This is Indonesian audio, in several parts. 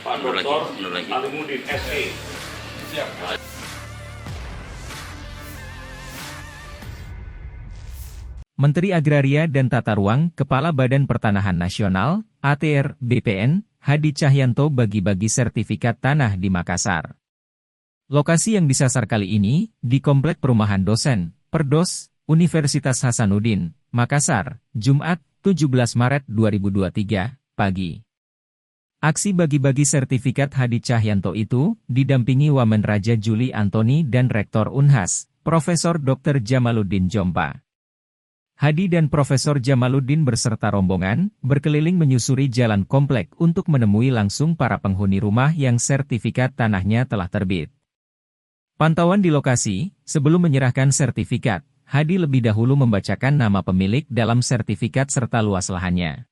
Pak Dr. Alimuddin SE. Siap. Menteri Agraria dan Tata Ruang, Kepala Badan Pertanahan Nasional, ATR, BPN, Hadi Cahyanto bagi-bagi sertifikat tanah di Makassar. Lokasi yang disasar kali ini, di Komplek Perumahan Dosen, Perdos, Universitas Hasanuddin, Makassar, Jumat, 17 Maret 2023, pagi. Aksi bagi-bagi sertifikat Hadi Cahyanto itu, didampingi Wamen Raja Juli Antoni dan Rektor Unhas, Profesor Dr. Jamaluddin Jompa. Hadi dan Profesor Jamaluddin beserta rombongan, berkeliling menyusuri jalan komplek untuk menemui langsung para penghuni rumah yang sertifikat tanahnya telah terbit. Pantauan di lokasi, sebelum menyerahkan sertifikat, Hadi lebih dahulu membacakan nama pemilik dalam sertifikat serta luas lahannya.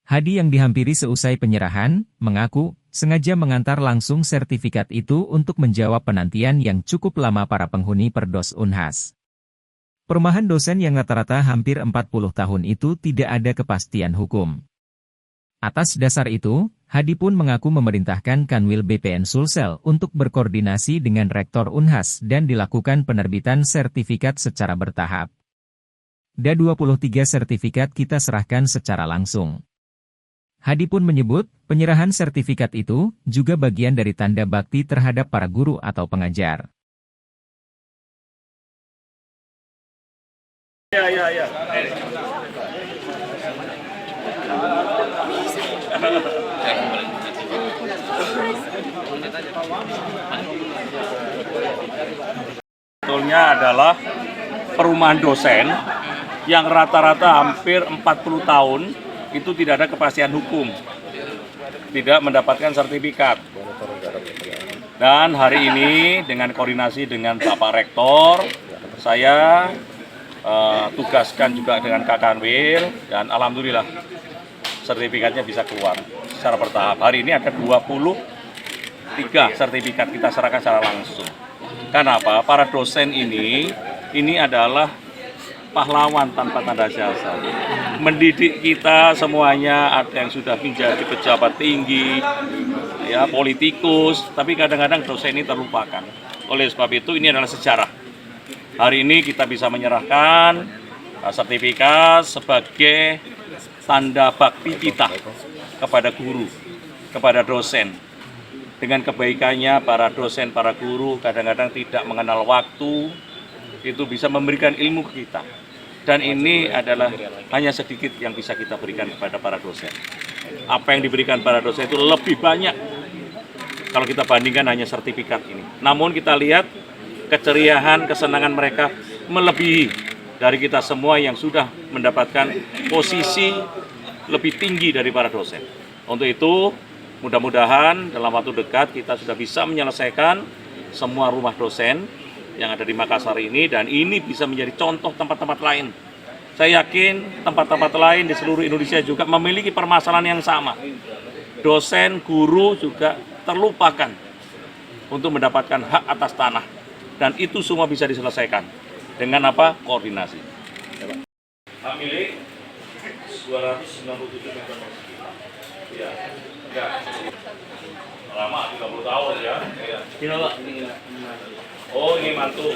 Hadi yang dihampiri seusai penyerahan, mengaku, sengaja mengantar langsung sertifikat itu untuk menjawab penantian yang cukup lama para penghuni Perdos Unhas. Perumahan dosen yang rata-rata hampir 40 tahun itu tidak ada kepastian hukum. Atas dasar itu, Hadi pun mengaku memerintahkan Kanwil BPN Sulsel untuk berkoordinasi dengan Rektor Unhas dan dilakukan penerbitan sertifikat secara bertahap. Ada 23 sertifikat kita serahkan secara langsung. Hadi pun menyebut, penyerahan sertifikat itu juga bagian dari tanda bakti terhadap para guru atau pengajar. Ya. Sebetulnya adalah perumahan dosen yang rata-rata hampir 40 tahun itu tidak ada kepastian hukum, tidak mendapatkan sertifikat. Dan hari ini dengan koordinasi dengan Bapak Rektor, saya tugaskan juga dengan Kak Kanwil, dan alhamdulillah sertifikatnya bisa keluar secara bertahap. Hari ini ada 23 sertifikat kita serahkan secara langsung. Kenapa? Para dosen ini adalah pahlawan tanpa tanda jasa. Mendidik kita semuanya, ada yang sudah menjadi pejabat tinggi, ya politikus, tapi kadang-kadang dosen ini terlupakan. Oleh sebab itu ini adalah sejarah. Hari ini kita bisa menyerahkan sertifikat sebagai tanda bakti kita kepada guru, kepada dosen. Dengan kebaikannya para dosen, para guru kadang-kadang tidak mengenal waktu, itu bisa memberikan ilmu ke kita. Dan ini adalah hanya sedikit yang bisa kita berikan kepada para dosen. Apa yang diberikan para dosen itu lebih banyak kalau kita bandingkan hanya sertifikat ini. Namun kita lihat keceriaan, kesenangan mereka melebihi dari kita semua yang sudah mendapatkan posisi lebih tinggi dari para dosen. Untuk itu, mudah-mudahan dalam waktu dekat kita sudah bisa menyelesaikan semua rumah dosen yang ada di Makassar ini, dan ini bisa menjadi contoh tempat-tempat lain. Saya yakin tempat-tempat lain di seluruh Indonesia juga memiliki permasalahan yang sama. Dosen, guru juga terlupakan untuk mendapatkan hak atas tanah. Dan itu semua bisa diselesaikan dengan apa? Koordinasi. Hak milik 297 meter persegi. Ya, enggak. Lama 30 tahun ya. Iya. Oh, ini mantu.